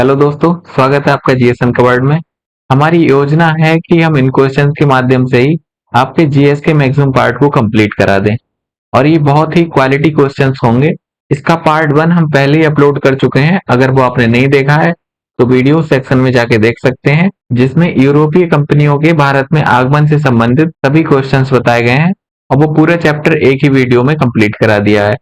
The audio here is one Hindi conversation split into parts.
हेलो दोस्तों, स्वागत है आपका जीएस अनकवर्ड में। हमारी योजना है कि हम इन क्वेश्चंस के माध्यम से ही आपके जीएस के मैक्सिमम पार्ट को कंप्लीट करा दें और ये बहुत ही क्वालिटी क्वेश्चंस होंगे। इसका पार्ट 1 हम पहले ही अपलोड कर चुके हैं। अगर वो आपने नहीं देखा है तो वीडियो सेक्शन में जाके देख सकते हैं, जिसमें यूरोपीय कंपनियों के भारत में आगमन से संबंधित सभी क्वेश्चंस बताए गए हैं और वो पूरा चैप्टर एक ही वीडियो में कंप्लीट करा दिया है।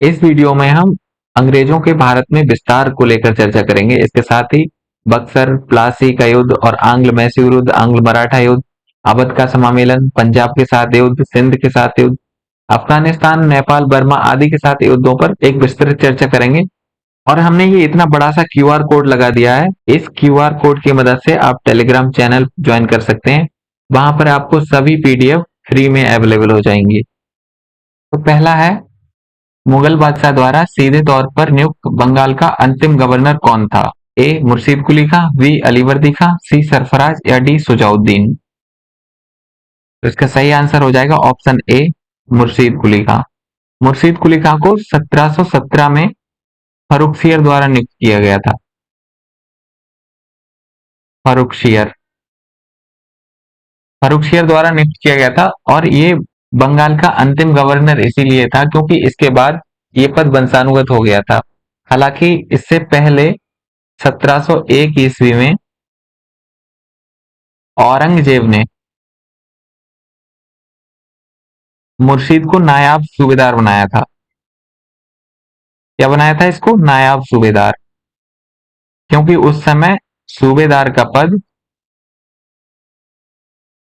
इस वीडियो में हम अंग्रेजों के भारत में विस्तार को लेकर चर्चा करेंगे। इसके साथ ही बक्सर, प्लासी का युद्ध और आंग्ल मैसूर युद्ध, आंग्ल मराठा युद्ध, अवध का समामेलन, पंजाब के साथ युद्ध, सिंध के साथ युद्ध, अफगानिस्तान, नेपाल, बर्मा आदि के साथ युद्धों पर एक विस्तृत चर्चा करेंगे। और हमने ये इतना बड़ा सा क्यूआर कोड लगा दिया है। इस क्यूआर कोड की मदद से आप टेलीग्राम चैनल ज्वाइन कर सकते हैं। वहां पर आपको सभी पीडीएफ फ्री में अवेलेबल हो जाएंगी। तो पहला है, मुगल बादशाह द्वारा सीधे तौर पर नियुक्त बंगाल का अंतिम गवर्नर कौन था? ए मुर्शीद कुली खां, बी अलीवर्दी खां, सी सरफराज या डी सुजाउद्दीन। तो इसका सही आंसर हो जाएगा ऑप्शन ए, मुर्शीद कुली खां। मुर्शीद कुली खां को 1717 में फर्रुखसियर द्वारा नियुक्त किया गया था। फर्रुखसियर फर्रुखसियर द्वारा नियुक्त किया गया था और ये बंगाल का अंतिम गवर्नर इसीलिए था क्योंकि इसके बाद ये पद वंशानुगत हो गया था। हालांकि इससे पहले 1701 ईस्वी में औरंगजेब ने मुर्शीद को नायाब सूबेदार बनाया था। क्या बनाया था इसको? नायाब सूबेदार। क्योंकि उस समय सूबेदार का पद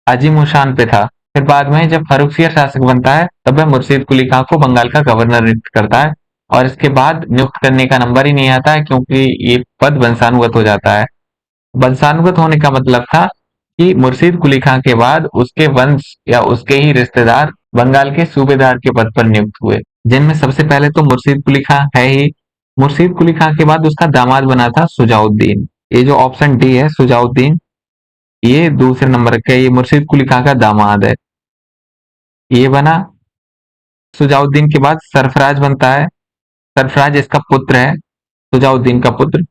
अजीमुशान पे था। फिर बाद में जब फर्रुखसियर शासक बनता है तब वह मुर्शीद कुली खां को बंगाल का गवर्नर नियुक्त करता है और इसके बाद नियुक्त करने का नंबर ही नहीं आता है क्योंकि ये पद वंशानुगत हो जाता है। वंशानुगत होने का मतलब था कि मुर्शीद कुली खां के बाद उसके वंश या उसके ही रिश्तेदार बंगाल के सूबेदार के पद पर नियुक्त हुए, जिनमें सबसे पहले तो मुर्शीद कुली खां है ही। मुर्शीद कुली खां के बाद उसका दामाद बना था सुजाउद्दीन। ये जो ऑप्शन डी है सुजाउद्दीन, ये दूसरे नंबर का, ये मुर्शीद कुली खां का दामाद है। ये बना। सुजाउद्दीन के बाद सरफराज बनता है। सरफराज इसका पुत्र है, सुजाउद्दीन का पुत्र।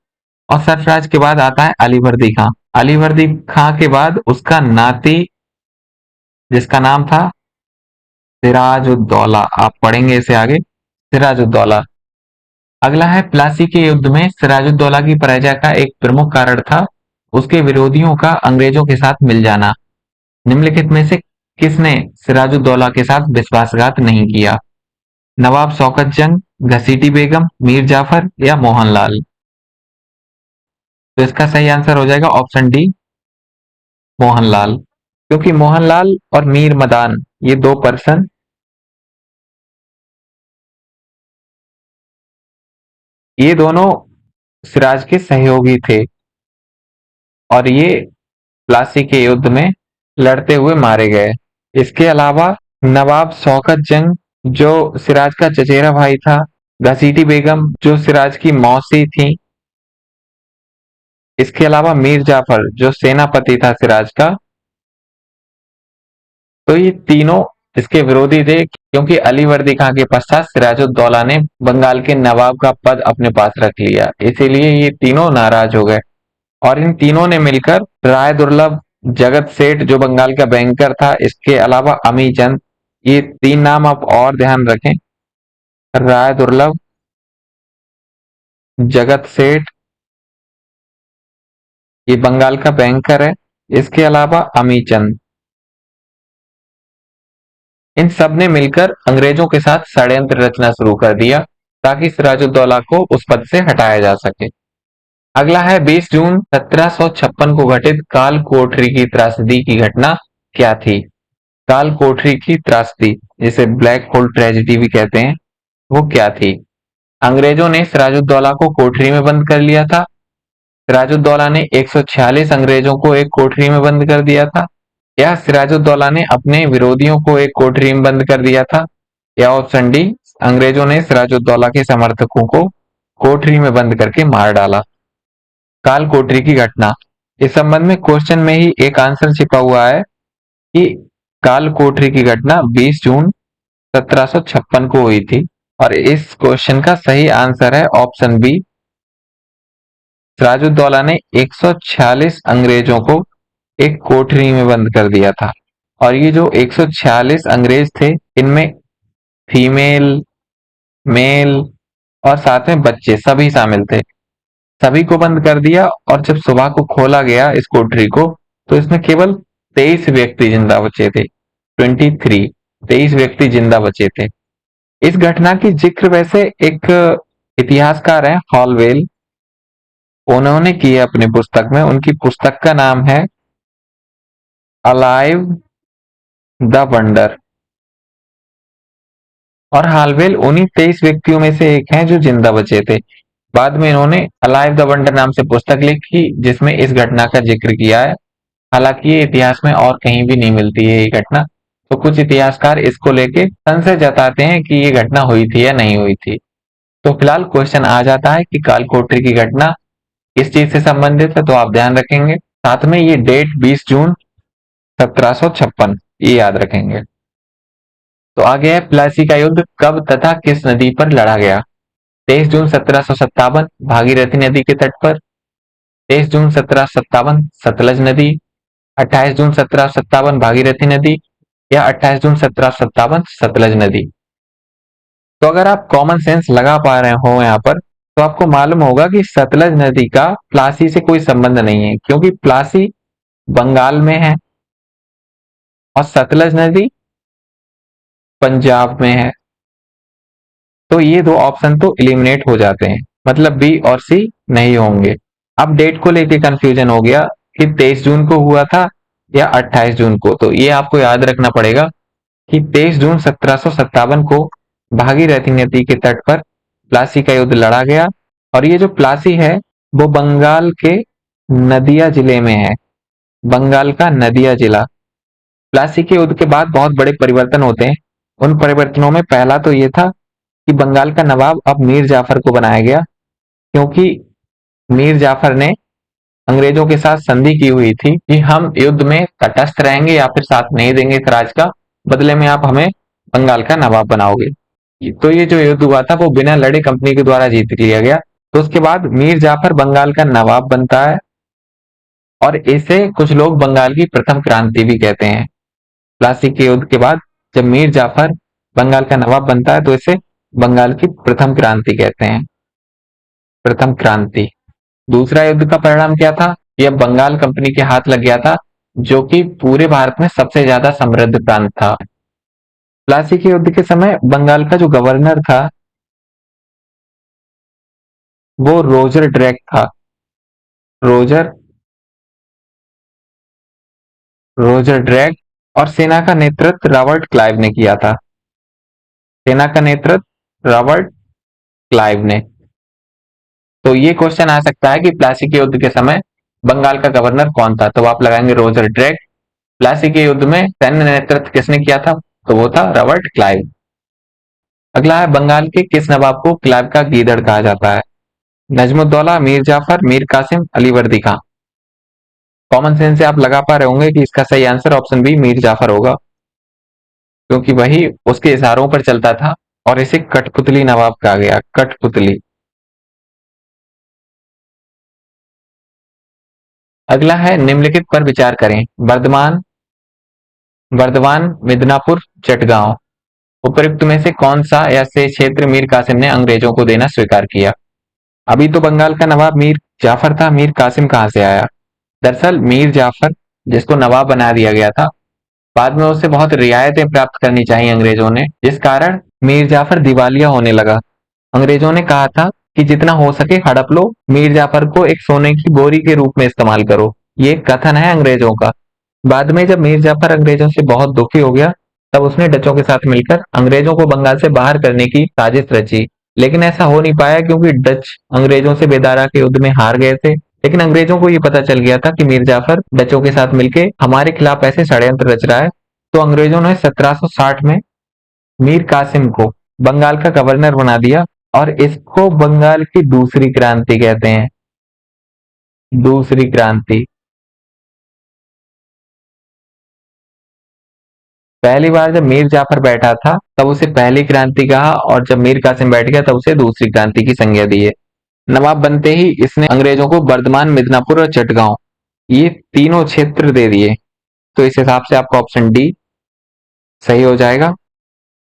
और सरफराज के बाद आता है अलीवर्दी खां। अलीवर्दी खां के बाद उसका नाती, जिसका नाम था सिराजुद्दौला। आप पढ़ेंगे इसे आगे, सिराजुद्दौला। अगला है, प्लासी के युद्ध में सिराजुद्दौला की पराजय का एक प्रमुख कारण था उसके विरोधियों का अंग्रेजों के साथ मिल जाना। निम्नलिखित में से किसने सिराजुद्दौला के साथ विश्वासघात नहीं किया? नवाब शौकत जंग, घसीटी बेगम, मीर जाफर या मोहनलाल। तो इसका सही आंसर हो जाएगा ऑप्शन डी, मोहनलाल। क्योंकि मोहनलाल और मीर मदान, ये दो पर्सन, ये दोनों सिराज के सहयोगी थे और ये प्लासी के युद्ध में लड़ते हुए मारे गए। इसके अलावा नवाब शौकत जंग, जो सिराज का चचेरा भाई था, घसीटी बेगम जो सिराज की मौसी थी, इसके अलावा मीर जाफर जो सेनापति था सिराज का। तो ये तीनों इसके विरोधी थे क्योंकि अलीवर्दी खां के पश्चात सिराजुद्दौला ने बंगाल के नवाब का पद अपने पास रख लिया, इसीलिए ये तीनों नाराज हो गए। और इन तीनों ने मिलकर राय दुर्लभ, जगत सेठ जो बंगाल का बैंकर था, इसके अलावा अमी चंद, ये तीन नाम आप और ध्यान रखें। राय दुर्लभ, जगत सेठ, ये बंगाल का बैंकर है, इसके अलावा अमी चंद, इन सब ने मिलकर अंग्रेजों के साथ षड्यंत्र रचना शुरू कर दिया ताकि सिराजुद्दौला को उस पद से हटाया जा सके। अगला है, 20 जून 1756 को घटित काल कोठरी की त्रासदी की घटना क्या थी? काल कोठरी की त्रासदी, जिसे ब्लैक होल ट्रेजेडी भी कहते हैं, वो क्या थी? अंग्रेजों ने सिराजुद्दौला को कोठरी में बंद कर लिया था। सिराजुद्दौला ने 146 अंग्रेजों को एक कोठरी में बंद कर दिया था। या सिराजुद्दौला ने अपने विरोधियों को एक कोठरी में बंद कर दिया था। या ऑप्शन डी, अंग्रेजों ने सिराजुद्दौला के समर्थकों को कोठरी में बंद करके मार डाला। काल कोठरी की घटना, इस संबंध में क्वेश्चन में ही एक आंसर छिपा हुआ है कि काल कोठरी की घटना 20 जून 1756 को हुई थी और इस क्वेश्चन का सही आंसर है ऑप्शन बी, सिराजुद्दौला ने 146 अंग्रेजों को एक कोठरी में बंद कर दिया था। और ये जो 146 अंग्रेज थे, इनमें फीमेल, मेल और साथ में बच्चे सभी शामिल थे। सभी को बंद कर दिया और जब सुबह को खोला गया इस कोठरी को, तो इसमें केवल 23 व्यक्ति जिंदा बचे थे। 23 व्यक्ति जिंदा बचे थे। इस घटना की जिक्र वैसे एक इतिहासकार है हॉलवेल, उन्होंने की है अपनी पुस्तक में। उनकी पुस्तक का नाम है अलाइव द वंडर। और हालवेल उन्हीं 23 व्यक्तियों में से एक हैं जो जिंदा बचे थे। बाद में इन्होंने अलाइव द वंडर नाम से पुस्तक लिखी जिसमें इस घटना का जिक्र किया है। हालांकि ये इतिहास में और कहीं भी नहीं मिलती है ये घटना, तो कुछ इतिहासकार इसको लेके संशय जताते हैं कि ये घटना हुई थी या नहीं हुई थी। तो फिलहाल क्वेश्चन आ जाता है कि कालकोठरी की घटना किस चीज से संबंधित है, तो आप ध्यान रखेंगे। साथ में ये डेट 20 जून 1756, ये याद रखेंगे। तो आगे है प्लासी का युद्ध कब तथा किस नदी पर लड़ा गया। 23 जून 1757 भागीरथी नदी के तट पर। 23 जून 1757 सतलज नदी। 28 जून 1757 भागीरथी नदी या 28 जून 1757 सतलज नदी। तो अगर आप कॉमन सेंस लगा पा रहे हो यहाँ पर, तो आपको मालूम होगा कि सतलज नदी का प्लासी से कोई संबंध नहीं है, क्योंकि प्लासी बंगाल में है और सतलज नदी पंजाब में है। तो ये दो ऑप्शन तो एलिमिनेट हो जाते हैं, मतलब बी और सी नहीं होंगे। अब डेट को लेके कंफ्यूजन हो गया कि 23 जून को हुआ था या 28 जून को, तो ये आपको याद रखना पड़ेगा कि 23 जून 1757 को भागीरथी नदी के तट पर प्लासी का युद्ध लड़ा गया। और ये जो प्लासी है वो बंगाल के नदिया जिले में है, बंगाल का नदिया जिला। प्लासी के युद्ध के बाद बहुत बड़े परिवर्तन होते हैं। उन परिवर्तनों में पहला तो ये था कि बंगाल का नवाब अब मीर जाफर को बनाया गया, क्योंकि मीर जाफर ने अंग्रेजों के साथ संधि की हुई थी कि हम युद्ध में तटस्थ रहेंगे या फिर साथ नहीं देंगे इस राज का, बदले में आप हमें बंगाल का नवाब बनाओगे। तो ये जो युद्ध हुआ था वो बिना लड़े कंपनी के द्वारा जीत लिया गया। तो उसके बाद मीर जाफर बंगाल का नवाब बनता है और इसे कुछ लोग बंगाल की प्रथम क्रांति भी कहते हैं। प्लासी के युद्ध के बाद जब मीर जाफर बंगाल का नवाब बनता है तो इसे बंगाल की प्रथम क्रांति कहते हैं, प्रथम क्रांति। दूसरा युद्ध का परिणाम क्या था, यह बंगाल कंपनी के हाथ लग गया था, जो कि पूरे भारत में सबसे ज्यादा समृद्ध प्रांत था। प्लासी के युद्ध के समय बंगाल का जो गवर्नर था वो रोजर ड्रैक था। Roger Roger Drake. और सेना का नेतृत्व रॉबर्ट क्लाइव ने किया था। सेना का नेतृत्व रॉबर्ट क्लाइव ने। तो ये क्वेश्चन आ सकता है कि प्लासी के युद्ध के समय बंगाल का गवर्नर कौन था, तो आप लगाएंगे रोजर ड्रैक। प्लासी के युद्ध में सैन्य नेतृत्व किसने किया था, तो वो था रॉबर्ट क्लाइव। अगला है बंगाल के किस नवाब को क्लाइव का गीदड़ कहा जाता है। नजमुद्दौला, मीर जाफर, मीर कासिम, अलीवर्दी खां। कॉमन सेंस से आप लगा पा रहे होंगे कि इसका सही answer option B Mir Jafar होगा, क्योंकि वही उसके इशारों पर चलता था और इसे कठपुतली नवाब कहा गया, कठपुतली। अगला है निम्नलिखित पर विचार करें। वर्धमान, वर्धमान, मिदनापुर, चटगांव। उपयुक्त में से कौन सा या से क्षेत्र मीर कासिम ने अंग्रेजों को देना स्वीकार किया। अभी तो बंगाल का नवाब मीर जाफर था, मीर कासिम कहां से आया। दरअसल मीर जाफर जिसको नवाब बना दिया गया था, बाद में उसे बहुत रियायतें प्राप्त करनी चाहिए अंग्रेजों ने, जिस कारण मीर जाफर दिवालिया होने लगा। अंग्रेजों ने कहा था कि जितना हो सके हड़प लो, मीर जाफर को एक सोने की बोरी के रूप में इस्तेमाल करो। ये कथन है अंग्रेजों का। बाद में जब मीर जाफर अंग्रेजों से बहुत दुखी हो गया, तब उसने डचों के साथ मिलकर अंग्रेजों को बंगाल से बाहर करने की साजिश रची। लेकिन ऐसा हो नहीं पाया क्योंकि डच अंग्रेजों से बेदारा के युद्ध में हार गए थे। लेकिन अंग्रेजों को ये पता चल गया था कि मीर जाफर डचों के साथ मिलकर हमारे खिलाफ ऐसे षड्यंत्र रच रहा है। तो अंग्रेजों ने 1760 में मीर कासिम को बंगाल का गवर्नर बना दिया और इसको बंगाल की दूसरी क्रांति कहते हैं, दूसरी क्रांति। पहली बार जब मीर जाफर बैठा था तब उसे पहली क्रांति कहा और जब मीर कासिम बैठ गया तब उसे दूसरी क्रांति की संज्ञा दी है। नवाब बनते ही इसने अंग्रेजों को बर्धमान, मिदनापुर और चटगांव ये तीनों क्षेत्र दे दिए। तो इस हिसाब से आपका ऑप्शन डी सही हो जाएगा।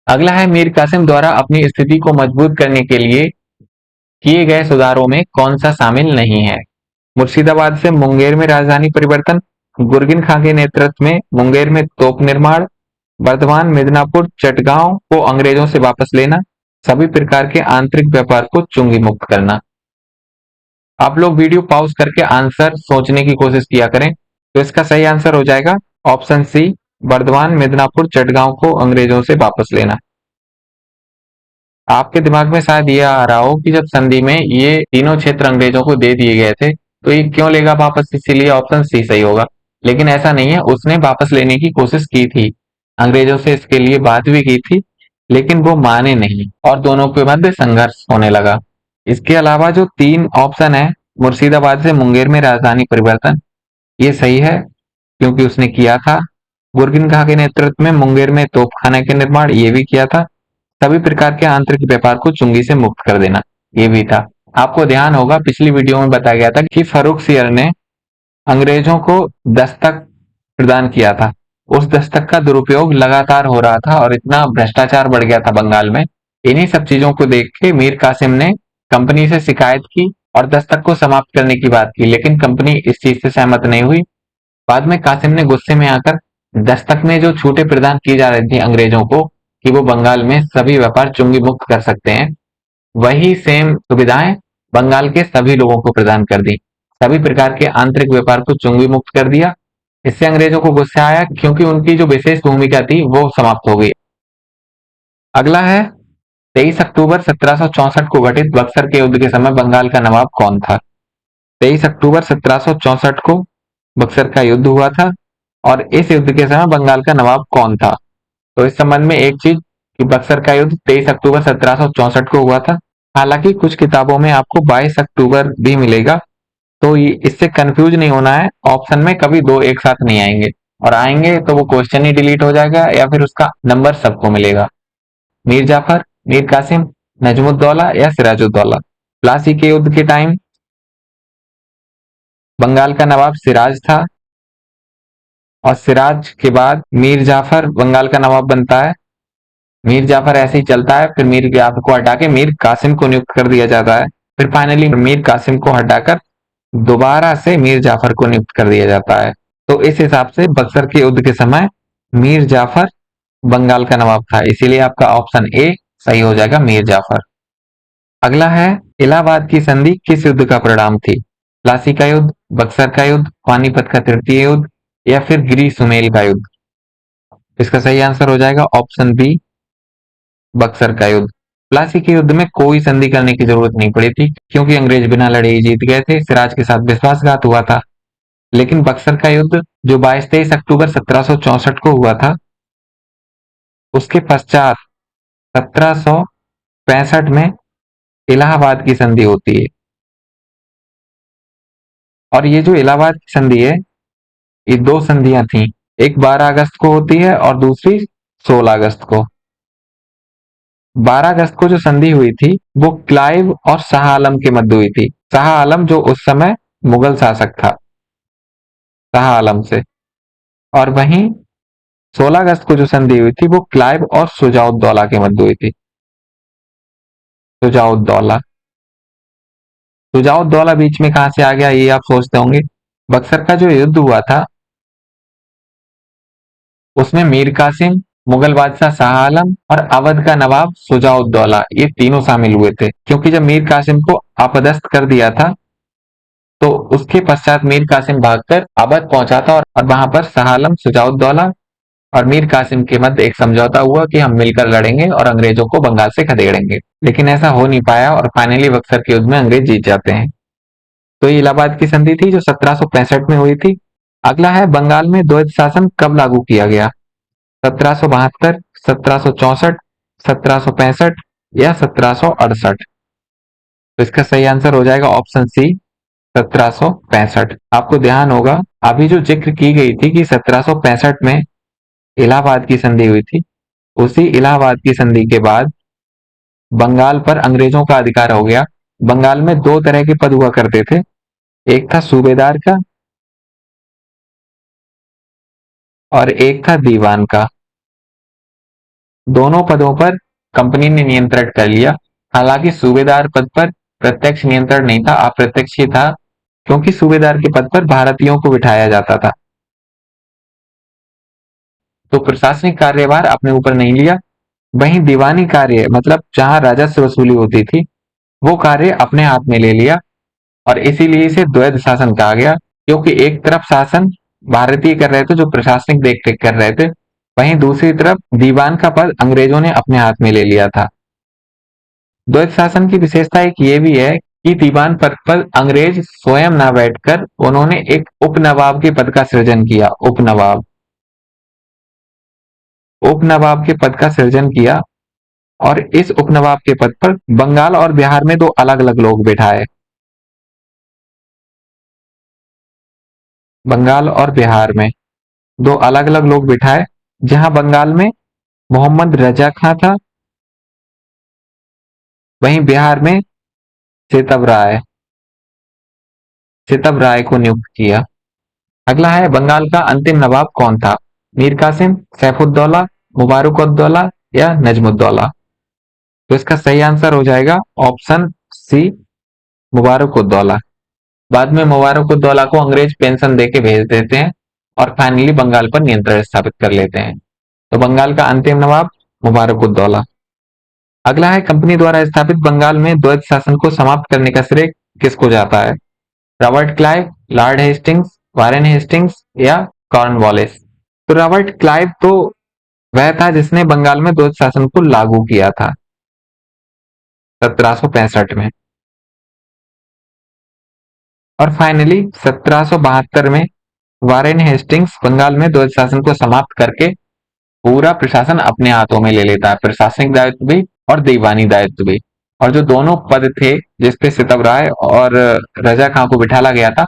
अगला है मीर कासिम द्वारा अपनी स्थिति को मजबूत करने के लिए किए गए सुधारों में कौन सा शामिल नहीं है। मुर्शिदाबाद से मुंगेर में राजधानी परिवर्तन, गुरगिन खां के नेतृत्व में मुंगेर में तोप निर्माण, बर्धमान, मिदनापुर, चटगांव को अंग्रेजों से वापस लेना, सभी प्रकार के आंतरिक व्यापार को चुंगी मुक्त करना। आप लोग वीडियो पॉज करके आंसर सोचने की कोशिश किया करें। तो इसका सही आंसर हो जाएगा ऑप्शन सी, बर्धमान, मिदनापुर, चटगांव को अंग्रेजों से वापस लेना। आपके दिमाग में शायद ये आ रहा हो कि जब संधि में ये तीनों क्षेत्र अंग्रेजों को दे दिए गए थे तो ये क्यों लेगा वापस, इसीलिए ऑप्शन सी सही होगा। लेकिन ऐसा नहीं है, उसने वापस लेने की कोशिश की थी, अंग्रेजों से इसके लिए बात भी की थी, लेकिन वो माने नहीं और दोनों के मध्य संघर्ष होने लगा। इसके अलावा जो तीन ऑप्शन है, मुर्शिदाबाद से मुंगेर में राजधानी परिवर्तन, ये सही है क्योंकि उसने किया था। गुरगिन खां के नेतृत्व में मुंगेर में तोपखाने के निर्माण, ये भी किया था। सभी प्रकार के आंतरिक व्यापार को चुंगी से मुक्त कर देना, ये भी था। आपको ध्यान होगा पिछली वीडियो में बताया गया था कि फर्रुख सियर ने अंग्रेजों को दस्तक प्रदान किया था। उस दस्तक का दुरुपयोग लगातार हो रहा था और इतना भ्रष्टाचार बढ़ गया था बंगाल में। इन्हीं सब चीजों को देख के मीर कासिम ने कंपनी से शिकायत की और दस्तक को समाप्त करने की बात की, लेकिन कंपनी इस चीज से सहमत नहीं हुई। बाद में कासिम ने गुस्से में आकर दस्तक में जो छूटें प्रदान की जा रही थी अंग्रेजों को कि वो बंगाल में सभी व्यापार चुंगी मुक्त कर सकते हैं, वही सेम सुविधाएं बंगाल के सभी लोगों को प्रदान कर दी। सभी प्रकार के आंतरिक व्यापार को चुंगी मुक्त कर दिया। इससे अंग्रेजों को गुस्सा आया क्योंकि उनकी जो विशेष भूमिका थी वो समाप्त हो गई। अगला है 23 अक्टूबर 1764 को घटित बक्सर के युद्ध के समय बंगाल का नवाब कौन था। 23 अक्टूबर 1764 को बक्सर का युद्ध हुआ था और इस युद्ध के समय बंगाल का नवाब कौन था। तो इस संबंध में एक चीज कि बक्सर का युद्ध 23 अक्टूबर 1764 को हुआ था। हालांकि कुछ किताबों में आपको 22 अक्टूबर भी मिलेगा, तो इससे कंफ्यूज नहीं होना है। ऑप्शन में कभी दो एक साथ नहीं आएंगे, और आएंगे तो वो क्वेश्चन ही डिलीट हो जाएगा या फिर उसका नंबर सबको मिलेगा। मीर जाफर, मीर कासिम, नजमुद्दौला या सिराजुद्दौला। प्लासी के युद्ध के टाइम बंगाल का नवाब सिराज था और सिराज के बाद मीर जाफर बंगाल का नवाब बनता है। मीर जाफर ऐसे ही चलता है, फिर मीर जाफर को हटा के मीर कासिम को नियुक्त कर दिया जाता है, फिर फाइनली मीर कासिम को हटाकर दोबारा से मीर जाफर को नियुक्त कर दिया जाता है। तो इस हिसाब से बक्सर के युद्ध के समय मीर जाफर बंगाल का नवाब था, इसीलिए आपका ऑप्शन ए सही हो जाएगा, मीर जाफर। अगला है इलाहाबाद की संधि किस युद्ध का परिणाम थी। प्लासी का युद्ध, बक्सर का युद्ध, पानीपत का तृतीय युद्ध या फिर गिरी सुमेल का युद्ध। इसका सही आंसर हो जाएगा ऑप्शन बी, बक्सर का युद्ध। प्लासी के युद्ध में कोई संधि करने की जरूरत नहीं पड़ी थी क्योंकि अंग्रेज बिना लड़े ही जीत गए थे, सिराज के साथ विश्वासघात हुआ था। लेकिन बक्सर का युद्ध जो 22-23 अक्टूबर 1764 को हुआ था, उसके पश्चात 1765 में इलाहाबाद की संधि होती है। और ये जो इलाहाबाद की संधि है, ये दो संधियां थी, एक 12 अगस्त को होती है और दूसरी 16 अगस्त को। 12 अगस्त को जो संधि हुई थी वो क्लाइव और शाह आलम के मध्य हुई थी। शाह आलम जो उस समय मुगल शासक था, शाह आलम से। और वहीं 16 अगस्त को जो संधि हुई थी वो क्लाइव और शुजाउद्दौला के मध्य हुई थी। शुजाउद्दौला, शुजाउद्दौला बीच में कहां से आ गया ये आप सोचते होंगे। बक्सर का जो युद्ध हुआ था उसमें मीर कासिम, मुगल बादशाह शाह आलम और अवध का नवाब शुजाउद्दौला ये तीनों शामिल हुए थे। क्योंकि जब मीर कासिम को अपदस्थ कर दिया था तो उसके पश्चात मीर कासिम भागकर अवध पहुंचा था और वहां पर शाह आलम, शुजाउद्दौला और मीर कासिम के मध्य एक समझौता हुआ कि हम मिलकर लड़ेंगे और अंग्रेजों को बंगाल से खदेड़ेंगे। लेकिन ऐसा हो नहीं पाया और फाइनली बक्सर के युद्ध में अंग्रेज जीत जाते हैं। तो ये इलाहाबाद की संधि थी जो 1765 में हुई थी। अगला है बंगाल में द्वैध शासन कब लागू किया गया। 1772, 1764, 1765 या 1768। तो इसका सही आंसर हो जाएगा ऑप्शन सी, 1765। आपको ध्यान होगा अभी जो जिक्र की गई थी कि 1765 में इलाहाबाद की संधि हुई थी, उसी इलाहाबाद की संधि के बाद बंगाल पर अंग्रेजों का अधिकार हो गया बंगाल में दो तरह के पद हुआ करते थे, एक था सूबेदार का और एक था दीवान का। दोनों पदों पर कंपनी ने नियंत्रण कर लिया। हालांकि सूबेदार पद पर प्रत्यक्ष नियंत्रण नहीं था, अप्रत्यक्ष ही था, क्योंकि सूबेदार के पद पर भारतीयों को बिठाया जाता था। तो प्रशासनिक कार्यभार अपने ऊपर नहीं लिया। वहीं दीवानी कार्य मतलब जहां राजस्व वसूली होती थी, वो कार्य अपने हाथ में ले लिया और इसीलिए इसे द्वैध शासन कहा गया, क्योंकि एक तरफ शासन भारतीय कर रहे थे जो प्रशासनिक देखरेख कर रहे थे, वहीं दूसरी तरफ दीवान का पद अंग्रेजों ने अपने हाथ में ले लिया था। द्वैध शासन की विशेषता एक ये भी है कि दीवान पद पर अंग्रेज स्वयं ना बैठकर उन्होंने एक उपनवाब के पद का सृजन किया। उपनवाब के पद का सृजन किया और इस उपनवाब के पद पर बंगाल और बिहार में दो अलग अलग लोग बिठाए। बंगाल और बिहार में दो अलग अलग लोग बिठाए। जहां बंगाल में मोहम्मद रजा खां था, वहीं बिहार में सितब राय सितब राय को नियुक्त किया। अगला है बंगाल का अंतिम नवाब कौन था? मीर कासिम, सैफुद्दौला, मुबारकुद्दौला या नजमुद्दौला? तो इसका सही आंसर हो जाएगा ऑप्शन सी, मुबारकुद्दौला। बाद में मुबारकुद्दौला को अंग्रेज पेंशन देके भेज देते हैं और फाइनली बंगाल पर नियंत्रण स्थापित कर लेते हैं। तो बंगाल का अंतिम नवाब मुबारकुद्दौला। अगला है कंपनी द्वारा स्थापित बंगाल में द्वैध शासन को समाप्त करने का श्रेय किसको जाता है? Robert Clive, Lord Hastings, Warren Hastings या कॉर्नवालिस? तो रॉबर्ट क्लाइव तो वह था जिसने बंगाल में द्वैध शासन को लागू किया था 1765 में। और फाइनली 1772 में वारेन हेस्टिंग्स बंगाल में द्वैध शासन को समाप्त करके पूरा प्रशासन अपने हाथों में ले लेता है, प्रशासनिक दायित्व भी और दीवानी दायित्व भी। और जो दोनों पद थे जिसपे सितब राय और रजा खां को बिठाला गया था,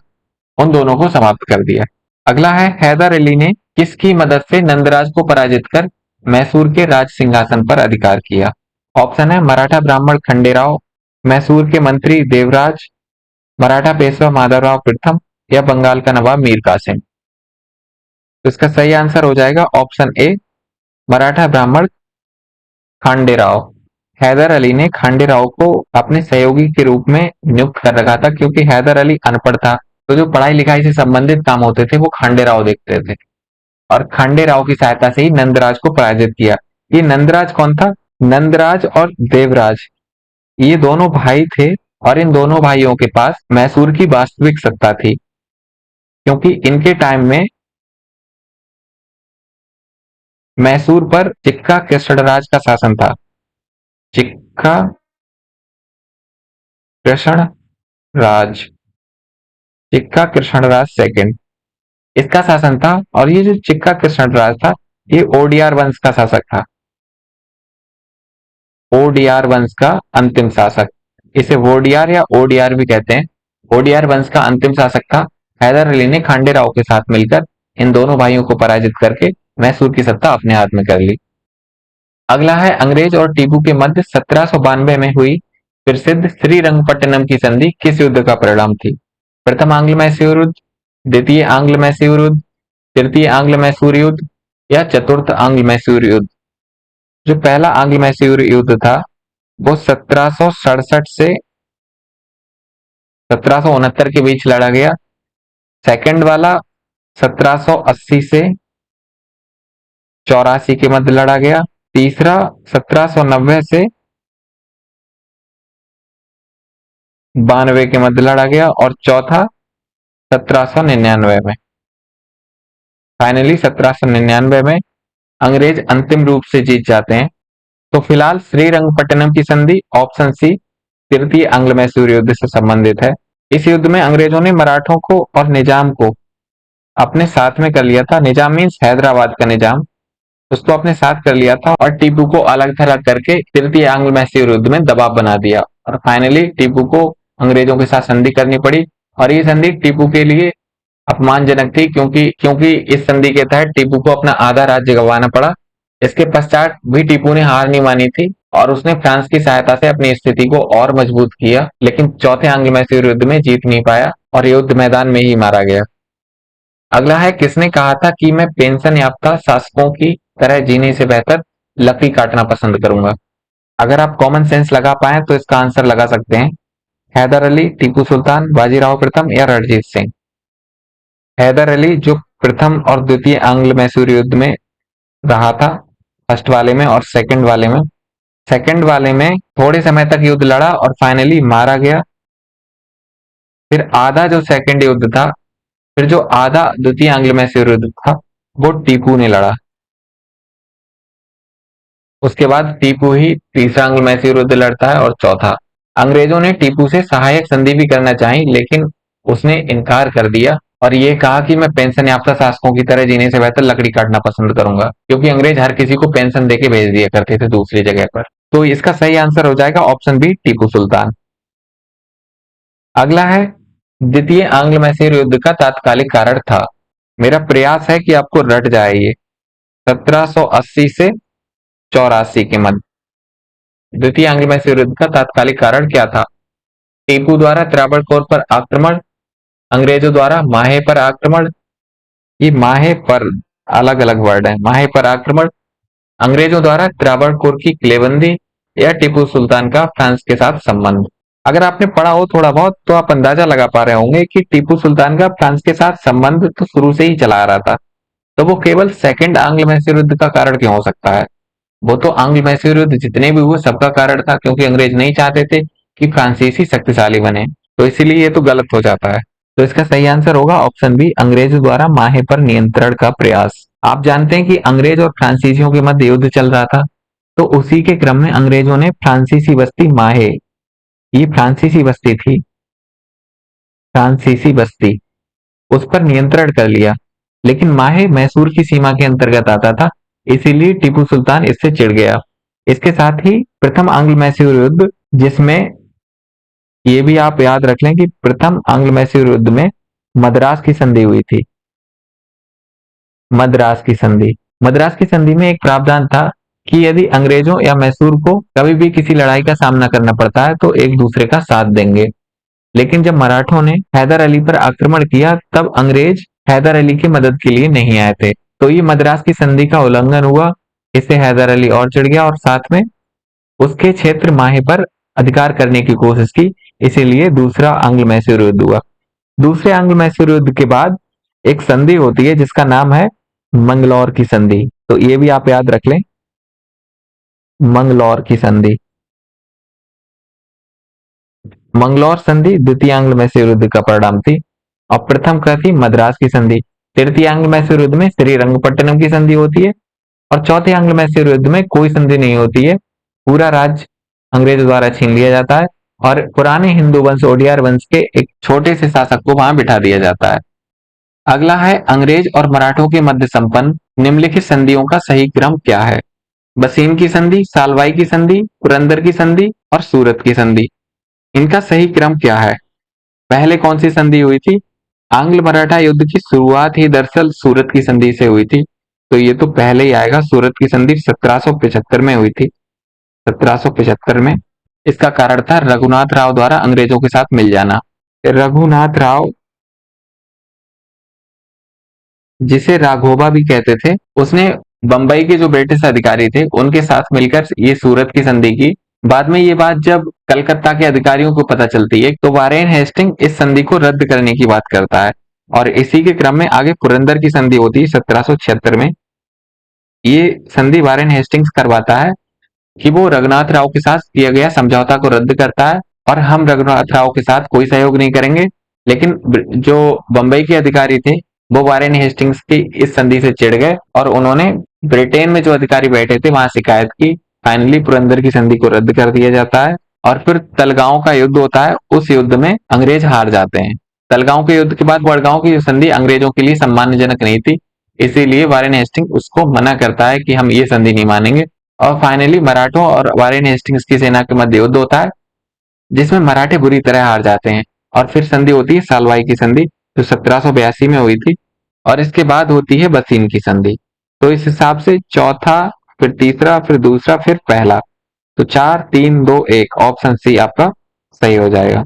उन दोनों को समाप्त कर दिया। अगला है हैदर अली ने किसकी मदद से नंदराज को पराजित कर मैसूर के राज सिंहासन पर अधिकार किया? ऑप्शन है मराठा ब्राह्मण खंडेराव, मैसूर के मंत्री देवराज, मराठा पेशवा माधवराव प्रथम या बंगाल का नवाब मीर कासिम? तो इसका सही आंसर हो जाएगा ऑप्शन ए, मराठा ब्राह्मण खांडेराव। हैदर अली ने खांडेराव को अपने सहयोगी के रूप में नियुक्त कर रखा था, क्योंकि हैदर अली अनपढ़ था, तो जो पढ़ाई लिखाई से संबंधित काम होते थे वो खांडेराव देखते थे और खांडेराव की सहायता से ही नंदराज को पराजित किया। ये नंदराज कौन था? नंदराज और देवराज, ये दोनों भाई थे और इन दोनों भाइयों के पास मैसूर की वास्तविक सत्ता थी, क्योंकि इनके टाइम में मैसूर पर चिक्का कृष्णराज का शासन था। चिक्का कृष्ण राज, चिक्का कृष्णराज सेकंड, इसका शासन था। और ये जो चिक्का कृष्णराज था, ये ओडियार वंश का शासक था, ओडियार वंश का अंतिम शासक। इसे वोडियार या ओडियार भी कहते हैं। ओडियार वंश का अंतिम शासक था। हैदर अली ने खांडेराव के साथ मिलकर इन दोनों भाइयों को पराजित करके मैसूर की सत्ता अपने हाथ में कर ली। अगला है अंग्रेज और टीपू के मध्य 1792 में हुई प्रसिद्ध श्रीरंगपट्टनम की संधि किस युद्ध का परिणाम थी? प्रथम आंग्ल मैसूर युद्ध, द्वितीय आंग्ल मैसूर युद्ध, तृतीय आंग्ल मैसूर युद्ध या चतुर्थ आंग्ल मैसूर युद्ध? जो पहला आंग्ल मैसूर युद्ध था वो 1767 से 1769 के बीच लड़ा गया। सेकंड वाला 1780 से 84 के मध्य लड़ा गया। तीसरा 1790 से 92 के मध्य लड़ा गया और चौथा 1799 में। फाइनली 1799 में अंग्रेज अंतिम रूप से जीत जाते हैं। तो फिलहाल श्रीरंगपट्टनम की संधि ऑप्शन सी, तृतीय आंग्ल मैसूर युद्ध से संबंधित है। इस युद्ध में अंग्रेजों ने मराठों को और निजाम को अपने साथ में कर लिया था। निजाम मीन्स हैदराबाद का निजाम, उसको अपने साथ कर लिया था और टीपू को अलग थलग करके तृतीय आंग्ल मैसूर युद्ध में दबाव बना दिया और फाइनली टीपू को अंग्रेजों के साथ संधि करनी पड़ी। और ये संधि टीपू के लिए अपमानजनक थी, क्योंकि क्योंकि इस संधि के तहत टीपू को अपना आधा राज्य गंवाना पड़ा। इसके पश्चात भी टीपू ने हार नहीं मानी थी और उसने फ्रांस की सहायता से अपनी स्थिति को और मजबूत किया, लेकिन चौथे आंग्ल मैसूर युद्ध में जीत नहीं पाया और युद्ध मैदान में ही मारा गया। अगला है, किसने कहा था कि मैं पेंशन याफ्ता शासकों की तरह जीने से बेहतर लकड़ी काटना पसंद करूंगा? अगर आप कॉमन सेंस लगा पाए तो इसका आंसर लगा सकते हैं। हैदर अली, टीपू सुल्तान, बाजीराव प्रथम या रणजीत सिंह? हैदर अली, जो प्रथम और द्वितीय आंग्ल मैसूर युद्ध में रहा था, फर्स्ट वाले में और सेकंड वाले में थोड़े समय तक युद्ध लड़ा और फाइनली मारा गया। फिर आधा जो सेकंड युद्ध था, फिर जो आधा द्वितीय आंग्ल मैसूर युद्ध था, वो टीपू ने लड़ा। उसके बाद टीपू ही तीसरा आंग्ल मैसूर युद्ध लड़ता है और चौथा। अंग्रेजों ने टीपू से सहायक संधि भी करना चाही, लेकिन उसने इनकार कर दिया और ये कहा कि मैं पेंशन याफ्ता शासकों की तरह जीने से बेहतर लकड़ी काटना पसंद करूंगा, क्योंकि अंग्रेज हर किसी को पेंशन देके भेज दिया करते थे दूसरी जगह पर। तो इसका सही आंसर हो जाएगा ऑप्शन बी, टीपू सुल्तान। अगला है, द्वितीय आंग्ल मैसूर युद्ध का तात्कालिक कारण था। मेरा प्रयास है कि आपको रट जाए ये। 1780 से 84 के मध्य द्वितीय आंग्ल मैसूर युद्ध का तात्कालिक कारण क्या था? टीपू द्वारा त्रावणकोर पर आक्रमण, अंग्रेजों द्वारा माहे पर आक्रमण, ये माहे पर अलग अलग वर्ड है, माहे पर आक्रमण, अंग्रेजों द्वारा त्रावणकोर की किलेबंदी या टीपू सुल्तान का फ्रांस के साथ संबंध। अगर आपने पढ़ा हो थोड़ा बहुत तो आप अंदाजा लगा पा रहे होंगे कि टीपू सुल्तान का फ्रांस के साथ संबंध तो शुरू से ही चला आ रहा था, तो वो केवल सेकंड आंग्ल मैसूर युद्ध का कारण क्यों हो सकता है? वो तो आंग्ल मैसूर युद्ध जितने भी हुए सबका कारण था, क्योंकि अंग्रेज नहीं चाहते थे कि फ्रांसीसी शक्तिशाली बने, तो इसीलिए ये तो गलत हो जाता है। तो इसका सही आंसर होगा ऑप्शन बी, अंग्रेजों द्वारा माहे पर नियंत्रण का प्रयास। आप जानते हैं कि अंग्रेज और फ्रांसीसियों के मध्य युद्ध चल रहा था, तो उसी के क्रम में अंग्रेजों ने फ्रांसीसी बस्ती माहे, ये फ्रांसीसी बस्ती थी, फ्रांसीसी बस्ती, उस पर नियंत्रण कर लिया। लेकिन माहे मैसूर की सीमा के अंतर्गत आता था, इसीलिए टीपू सुल्तान इससे चिढ़ गया। इसके साथ ही प्रथम आंग्ल मैसूर युद्ध, जिसमें ये भी आप याद रख लें कि प्रथम आंग्ल मैसूर युद्ध में मद्रास की संधि हुई थी। मद्रास की संधि में एक प्रावधान था कि यदि अंग्रेजों या मैसूर को कभी भी किसी लड़ाई का सामना करना पड़ता है तो एक दूसरे का साथ देंगे। लेकिन जब मराठों ने हैदर अली पर आक्रमण किया, तब अंग्रेज हैदर अली की मदद के लिए नहीं आए थे, तो ये मद्रास की संधि का उल्लंघन हुआ। इससे हैदर अली और चिढ़ गया और साथ में उसके क्षेत्र माहे पर अधिकार करने की कोशिश की, इसीलिए दूसरा आंग्ल मैसूर युद्ध हुआ। दूसरे आंग्ल मैसूर युद्ध के बाद एक संधि होती है जिसका नाम है मंगलौर की संधि, तो ये भी आप याद रख लें, मंगलौर की संधि। मंगलौर संधि द्वितीय आंग्ल मैसूर युद्ध का परिणाम थी और प्रथम का थी मद्रास की संधि। तृतीय आंग्ल मैसूर युद्ध में श्रीरंगपट्टनम की संधि होती है और चौथे आंग्ल मैसूर युद्ध में कोई संधि नहीं होती है, पूरा राज्य अंग्रेजों द्वारा छीन लिया जाता है और पुराने हिंदू वंश ओडियार वंश के एक छोटे से शासक को वहां बिठा दिया जाता है। अगला है, अंग्रेज और मराठों के मध्य संपन्न निम्नलिखित संधियों का सही क्रम क्या है? बसीन की संधि, सालवाई की संधि, पुरंदर की संधि और सूरत की संधि। इनका सही क्रम क्या है? पहले कौन सी संधि हुई थी? आंग्ल मराठा युद्ध की शुरुआत ही दरअसल सूरत की संधि से हुई थी, तो ये तो पहले ही आएगा। सूरत की संधि 1775 में हुई थी, 1775 में। इसका कारण था रघुनाथ राव द्वारा अंग्रेजों के साथ मिल जाना। रघुनाथ राव, जिसे राघोबा भी कहते थे, उसने बंबई के जो ब्रिटिश अधिकारी थे उनके साथ मिलकर ये सूरत की संधि की। बाद में ये बात जब कलकत्ता के अधिकारियों को पता चलती है तो वारेन हेस्टिंग इस संधि को रद्द करने की बात करता है और इसी के क्रम में आगे पुरंदर की संधि होती है 1776 में। ये संधि वारेन हेस्टिंग्स करवाता है कि वो रघुनाथ राव के साथ किया गया समझौता को रद्द करता है और हम रघुनाथ राव के साथ कोई सहयोग नहीं करेंगे। लेकिन जो बंबई के अधिकारी थे वो वारेन हेस्टिंग्स की इस संधि से चिढ़ गए और उन्होंने ब्रिटेन में जो अधिकारी बैठे थे वहां शिकायत की। फाइनली पुरंदर की संधि को रद्द कर दिया जाता है और फिर तलगांव का युद्ध होता है। उस युद्ध में अंग्रेज हार जाते हैं। तलगांव के युद्ध के बाद बड़गांव की संधि अंग्रेजों के लिए सम्मानजनक नहीं थी, इसीलिए वारेन हेस्टिंग उसको मना करता है कि हम ये संधि नहीं मानेंगे और फाइनली मराठों और वारेन हेस्टिंग्स की सेना के मध्य युद्ध होता है जिसमें मराठे बुरी तरह हार जाते हैं और फिर संधि होती है सालवाई की संधि जो 1782 में हुई थी और इसके बाद होती है बसीन की संधि। तो इस हिसाब से चौथा फिर तीसरा, फिर दूसरा, फिर पहला। तो 4 3 2 1 ऑप्शन सी आपका सही हो जाएगा।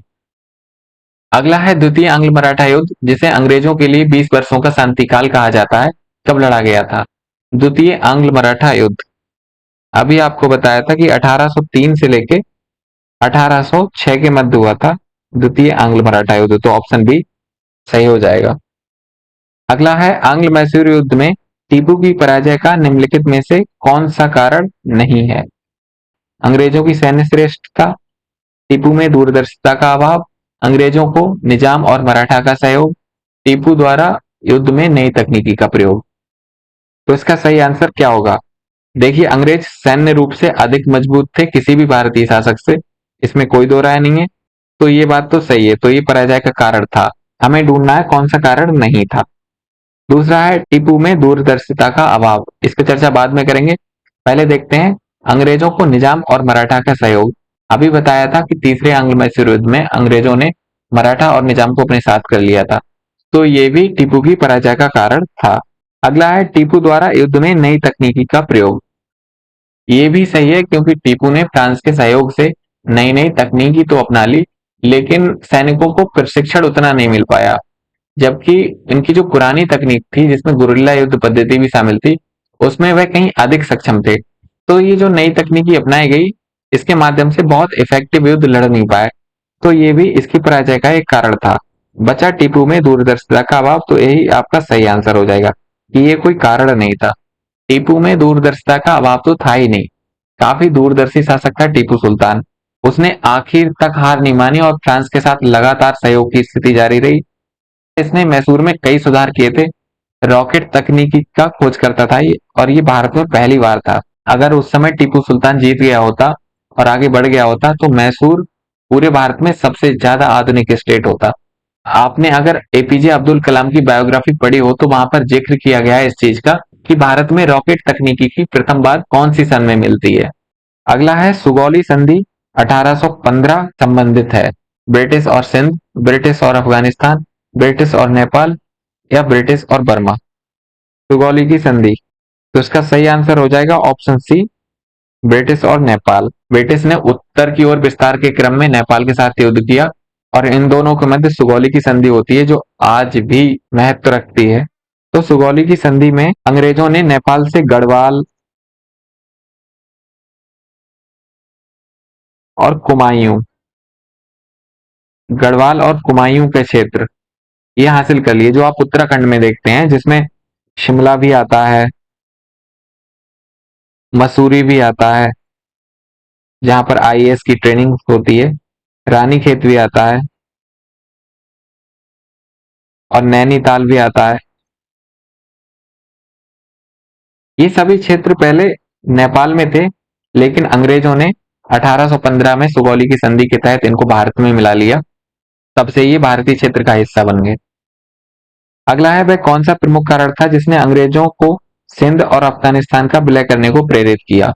अगला है द्वितीय आंग्ल मराठा युद्ध, जिसे अंग्रेजों के लिए 20 वर्षों का शांतिकाल कहा जाता है, कब लड़ा गया था? द्वितीय आंग्ल मराठा युद्ध अभी आपको बताया था कि 1803 से लेके 1806 के मध्य हुआ था द्वितीय आंग्ल मराठा युद्ध, तो ऑप्शन बी सही हो जाएगा। अगला है आंग्ल मैसूर युद्ध में टीपू की पराजय का निम्नलिखित में से कौन सा कारण नहीं है? अंग्रेजों की सैन्य श्रेष्ठता, टीपू में दूरदर्शिता का अभाव, अंग्रेजों को निजाम और मराठा का सहयोग, टीपू द्वारा युद्ध में नई तकनीकी का प्रयोग। तो इसका सही आंसर क्या होगा? देखिए, अंग्रेज सैन्य रूप से अधिक मजबूत थे किसी भी भारतीय शासक से, इसमें कोई दो राय नहीं है। तो ये बात तो सही है, तो ये पराजय का कारण था। हमें ढूंढना है कौन सा कारण नहीं था। दूसरा है टीपू में दूरदर्शिता का अभाव, इस पर चर्चा बाद में करेंगे। पहले देखते हैं अंग्रेजों को निजाम और मराठा का सहयोग। अभी बताया था कि तीसरे आंग्ल मैसूर युद्ध में अंग्रेजों ने मराठा और निजाम को अपने साथ कर लिया था, तो ये भी टीपू की पराजय का कारण था। अगला है टीपू द्वारा युद्ध में नई तकनीकी का प्रयोग। ये भी सही है, क्योंकि टीपू ने फ्रांस के सहयोग से नई नई तकनीकी तो अपना ली, लेकिन सैनिकों को प्रशिक्षण उतना नहीं मिल पाया। जबकि इनकी जो पुरानी तकनीक थी, जिसमें गुरिल्ला युद्ध पद्धति भी शामिल थी, उसमें वह कहीं अधिक सक्षम थे। तो ये जो नई तकनीकी अपनाई गई, इसके माध्यम से बहुत इफेक्टिव युद्ध लड़ नहीं पाए, तो ये भी इसकी पराजय का एक कारण था। बचा टीपू में दूरदर्शिता का अभाव, तो यही आपका सही आंसर हो जाएगा कि ये कोई कारण नहीं था। टीपू में दूरदर्शिता का अभाव तो था ही नहीं। काफी दूरदर्शी शासक था टीपू सुल्तान। उसने आखिर तक हार नहीं मानी और फ्रांस के साथ लगातार सहयोग की स्थिति जारी रही। इसने मैसूर में कई सुधार किए थे। रॉकेट तकनीकी का खोज करता था ये, और ये भारत में पहली बार था। अगर उस समय टीपू सुल्तान जीत गया होता और आगे बढ़ गया होता, तो मैसूर पूरे भारत में सबसे ज्यादा आधुनिक स्टेट होता। आपने अगर एपीजे अब्दुल कलाम की बायोग्राफी पढ़ी हो, तो वहां पर जिक्र किया गया है इस चीज का कि भारत में रॉकेट तकनीकी की प्रथम बात कौन सी सन में मिलती है। अगला है सुगौली संधि 1815 संबंधित है ब्रिटिश और सिंध, ब्रिटिश और अफगानिस्तान, ब्रिटिश और नेपाल, या ब्रिटिश और बर्मा। सुगौली की संधि, तो इसका सही आंसर हो जाएगा ऑप्शन सी, ब्रिटिश और नेपाल। ब्रिटिश ने उत्तर की ओर विस्तार के क्रम में नेपाल के साथ युद्ध किया, और इन दोनों के मध्य सुगौली की संधि होती है, जो आज भी महत्व रखती है। तो सुगौली की संधि में अंग्रेजों ने नेपाल से गढ़वाल और कुमायूं, गढ़वाल और कुमायूं के क्षेत्र ये हासिल कर लिए, जो आप उत्तराखंड में देखते हैं, जिसमें शिमला भी आता है, मसूरी भी आता है, जहां पर आईएएस की ट्रेनिंग होती है, रानीखेत भी आता है, और नैनीताल भी आता है। ये सभी क्षेत्र पहले नेपाल में थे, लेकिन अंग्रेजों ने 1815 में सुगौली की संधि के तहत इनको भारत में मिला लिया। तब से ये भारतीय क्षेत्र का हिस्सा बन गए। अगला है, वह कौन सा प्रमुख कारण था जिसने अंग्रेजों को सिंध और अफगानिस्तान का विलय करने को प्रेरित किया?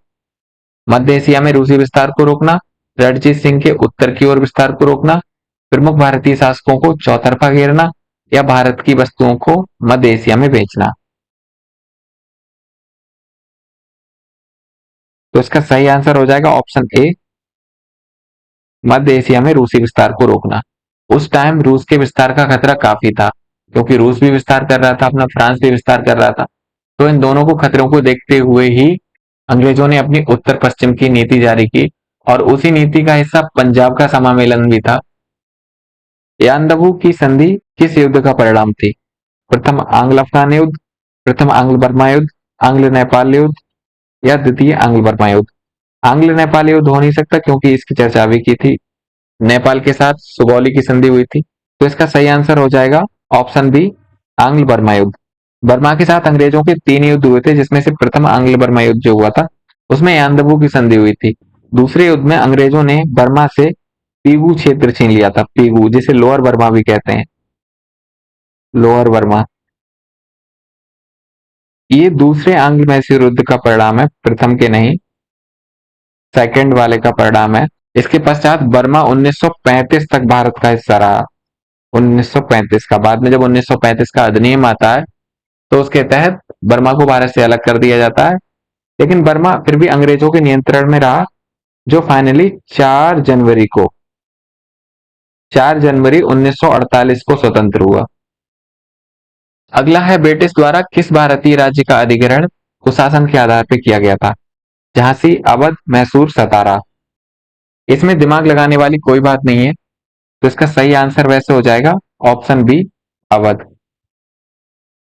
मध्य एशिया में रूसी विस्तार को रोकना, रणजीत सिंह के उत्तर की ओर विस्तार को रोकना, प्रमुख भारतीय शासकों को चौतरफा घेरना, या भारत की वस्तुओं को मध्य एशिया में बेचना। तो इसका सही आंसर हो जाएगा ऑप्शन ए, मध्य एशिया में रूसी विस्तार को रोकना। उस टाइम रूस के विस्तार का खतरा काफी था, क्योंकि रूस भी विस्तार कर रहा था अपना, फ्रांस भी विस्तार कर रहा था। तो इन दोनों को खतरों को देखते हुए ही अंग्रेजों ने अपनी उत्तर पश्चिम की नीति जारी की, और उसी नीति का हिस्सा पंजाब का समामेलन भी था। यानदबू की संधि किस युद्ध का परिणाम थी? प्रथम आंग्ल अफगान युद्ध, प्रथम आंग्ल बर्मा युद्ध, आंग्ल नेपाल युद्ध, या द्वितीय आंग्ल बर्मा युद्ध। आंग्ल नेपाल युद्ध हो नहीं सकता, क्योंकि इसकी चर्चा भी की थी। नेपाल के साथ सुगौली की संधि हुई थी। तो इसका सही आंसर हो जाएगा ऑप्शन बी, आंग्ल बर्मा युद्ध। बर्मा के साथ अंग्रेजों के 3 युद्ध हुए थे, जिसमें से प्रथम आंग्ल बर्मा युद्ध जो हुआ था, उसमें यानदबू की संधि हुई थी। दूसरे युद्ध में अंग्रेजों ने बर्मा से पीगू क्षेत्र छीन लिया था, पीगू जिसे लोअर बर्मा भी कहते हैं, लोअर बर्मा। ये दूसरे आंग्ल मैसूर युद्ध का परिणाम है, प्रथम के नहीं, सेकंड वाले का परिणाम है। इसके पश्चात बर्मा 1935 तक भारत का हिस्सा रहा। 1935 का, बाद में जब 1935 का अधिनियम आता है, तो उसके तहत बर्मा को भारत से अलग कर दिया जाता है। लेकिन बर्मा फिर भी अंग्रेजों के नियंत्रण में रहा, जो फाइनली 4 जनवरी 1948 को स्वतंत्र हुआ। अगला है ब्रिटिश द्वारा किस भारतीय राज्य का अधिग्रहण कुशासन के आधार पर किया गया था? झांसी, अवध, मैसूर, सतारा। इसमें दिमाग लगाने वाली कोई बात नहीं है, तो इसका सही आंसर वैसे हो जाएगा ऑप्शन बी, अवध।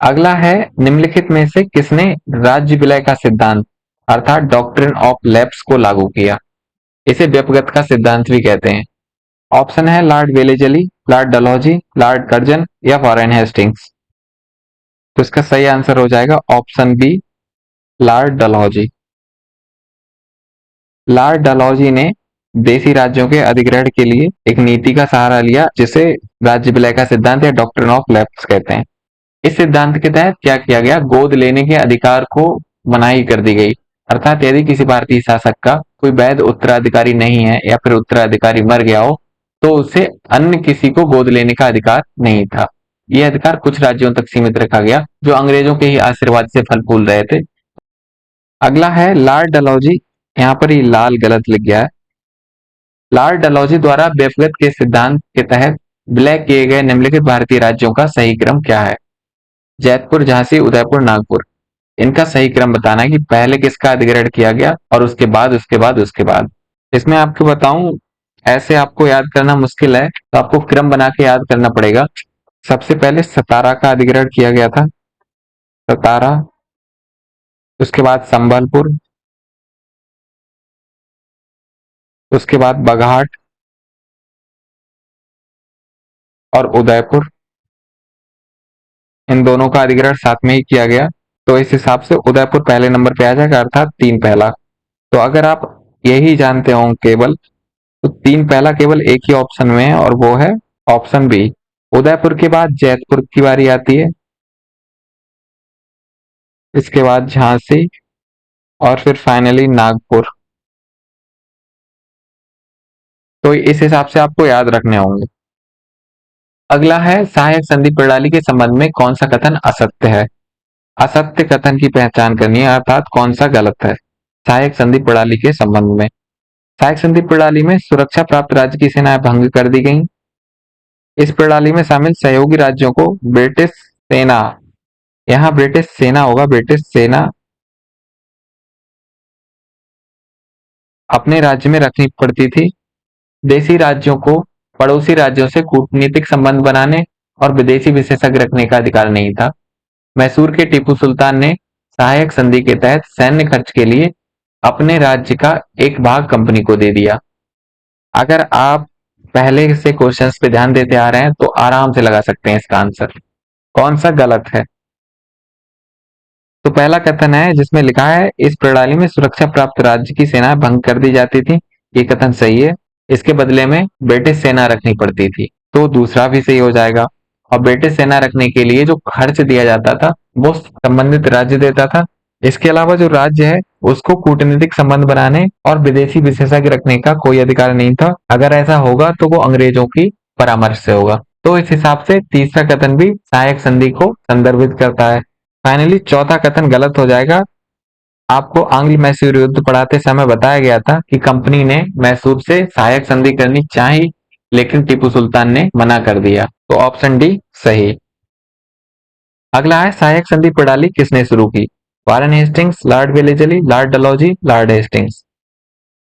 अगला है निम्नलिखित में से किसने राज्य विलय का सिद्धांत अर्थात डॉक्ट्रिन ऑफ लैप्स को लागू किया? इसे व्यपगत का सिद्धांत भी कहते हैं। ऑप्शन है Lord Wellesley, Lord Dalhousie, Lord Curzon या वॉरेन हेस्टिंग्स। तो इसका सही आंसर हो जाएगा option B, Lord Dalhousie. Lord Dalhousie ने देशी राज्यों के अधिग्रहण के लिए एक नीति का सहारा लिया, जिसे राज्य विलय का सिद्धांत या डॉक्ट्रिन ऑफ लैप्स कहते हैं। इस सिद्धांत के तहत क्या किया गया? गोद लेने के अधिकार को मनाही कर दी गई, अर्थात यदि किसी भारतीय शासक का कोई वैध उत्तराधिकारी नहीं है या फिर उत्तराधिकारी मर गया हो, तो उसे अन्य किसी को गोद लेने का अधिकार नहीं था। यह अधिकार कुछ राज्यों तक सीमित रखा गया, जो अंग्रेजों के ही आशीर्वाद से फल फूल रहे थे। अगला है लॉर्ड डलहौजी, यहाँ पर ही लाल गलत लिख गया है। लॉर्ड डलहौजी द्वारा व्यपगत के सिद्धांत के तहत विलय किए गए निम्नलिखित भारतीय राज्यों का सही क्रम क्या है? जैतपुर, झांसी, उदयपुर, नागपुर। इनका सही क्रम बताना है कि पहले किसका अधिग्रहण किया गया और उसके बाद उसके बाद उसके बाद। इसमें आपको बताऊं, ऐसे आपको याद करना मुश्किल है, तो आपको क्रम बना के याद करना पड़ेगा। सबसे पहले सतारा का अधिग्रहण किया गया था, सतारा। उसके बाद संबलपुर, उसके बाद बघाट और उदयपुर। इन दोनों का अधिग्रहण साथ में ही किया गया, तो इस हिसाब से उदयपुर पहले नंबर पे आ जाएगा, अर्थात 3 पहला। तो अगर आप यही जानते हो केवल, तो 3 पहला केवल एक ही ऑप्शन में है और वो है ऑप्शन बी। उदयपुर के बाद जैतपुर की बारी आती है, इसके बाद झांसी और फिर फाइनली नागपुर। तो इस हिसाब से आपको याद रखने होंगे। अगला है सहायक संधि प्रणाली के संबंध में कौन सा कथन असत्य है? असत्य कथन की पहचान करनी है, अर्थात कौन सा गलत है सहायक संधि प्रणाली के संबंध में। सहायक संधि प्रणाली में सुरक्षा प्राप्त राज्य की सेनाएं भंग कर दी गई। इस प्रणाली में शामिल सहयोगी राज्यों को ब्रिटिश सेना, यहाँ ब्रिटिश सेना होगा, ब्रिटिश सेना अपने राज्य में रखनी पड़ती थी। देशी राज्यों को पड़ोसी राज्यों से कूटनीतिक संबंध बनाने और विदेशी विशेषज्ञ रखने का अधिकार नहीं था। मैसूर के टीपू सुल्तान ने सहायक संधि के तहत सैन्य खर्च के लिए अपने राज्य का एक भाग कंपनी को दे दिया। अगर आप पहले से क्वेश्चंस पे ध्यान देते आ रहे हैं, तो आराम से लगा सकते हैं इसका आंसर कौन सा गलत है। तो पहला कथन है जिसमें लिखा है इस प्रणाली में सुरक्षा प्राप्त राज्य की सेना भंग कर दी जाती थी, ये कथन सही है। इसके बदले में ब्रिटिश सेना रखनी पड़ती थी, तो दूसरा भी सही हो जाएगा। और ब्रिटिश सेना रखने के लिए जो खर्च दिया जाता था वो संबंधित राज्य देता था। इसके अलावा जो राज्य है उसको कूटनीतिक संबंध बनाने और विदेशी विशेषज्ञ रखने का कोई अधिकार नहीं था। अगर ऐसा होगा तो वो अंग्रेजों की परामर्श से होगा। तो इस हिसाब से तीसरा कथन भी सहायक संधि को संदर्भित करता है। फाइनली चौथा कथन गलत हो जाएगा। आपको आंग्ल मैसूर युद्ध पढ़ाते समय बताया गया था कि कंपनी ने मैसूर से सहायक संधि करनी चाहिए, लेकिन टीपू सुल्तान ने मना कर दिया। तो ऑप्शन डी सही। अगला है सहायक संधि प्रणाली किसने शुरू की? Warren Hastings, Lord Wellesley, Lord Dalhousie, Lord Hastings.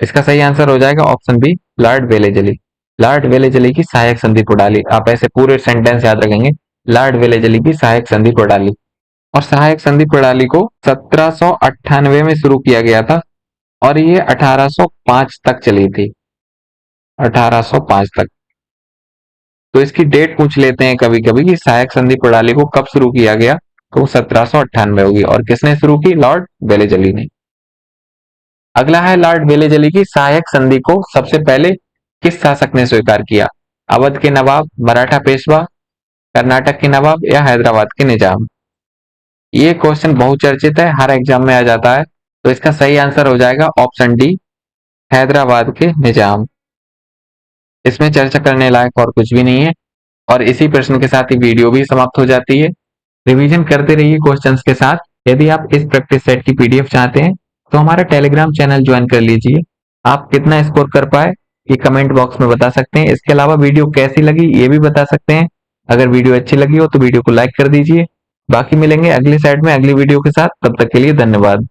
इसका सही आंसर हो जाएगा option B, Lord Wellesley. Lord Wellesley की सहायक संधि प्रणाली, आप ऐसे पूरे सेंटेंस याद रखेंगे, लॉर्ड वेलेजली की सहायक संधि प्रणाली। और सहायक संधि प्रणाली को 1798 में शुरू किया गया था और ये 1805 तक चली थी, 1805 तक। तो इसकी डेट पूछ लेते हैं कभी कभी कि सहायक संधि प्रणाली को कब शुरू किया गया, तो 1798 होगी। और किसने शुरू की? लॉर्ड वेलेजली ने। अगला है लॉर्ड वेलेजली की सहायक संधि को सबसे पहले किस शासक ने स्वीकार किया? अवध के नवाब, मराठा पेशवा, कर्नाटक के नवाब या हैदराबाद के निजाम। ये क्वेश्चन बहुचर्चित है, हर एग्जाम में आ जाता है, तो इसका सही आंसर हो जाएगा ऑप्शन डी, हैदराबाद के निजाम। इसमें चर्चा करने लायक और कुछ भी नहीं है। और इसी प्रश्न के साथ ही वीडियो भी समाप्त हो जाती है। रिवीजन करते रहिए क्वेश्चंस के साथ। यदि आप इस प्रैक्टिस सेट की पीडीएफ चाहते हैं तो हमारा टेलीग्राम चैनल ज्वाइन कर लीजिए। आप कितना स्कोर कर पाए ये कमेंट बॉक्स में बता सकते हैं। इसके अलावा वीडियो कैसी लगी ये भी बता सकते हैं। अगर वीडियो अच्छी लगी हो तो वीडियो को लाइक कर दीजिए। बाकी मिलेंगे अगली साइड में अगली वीडियो के साथ, तब तक के लिए धन्यवाद।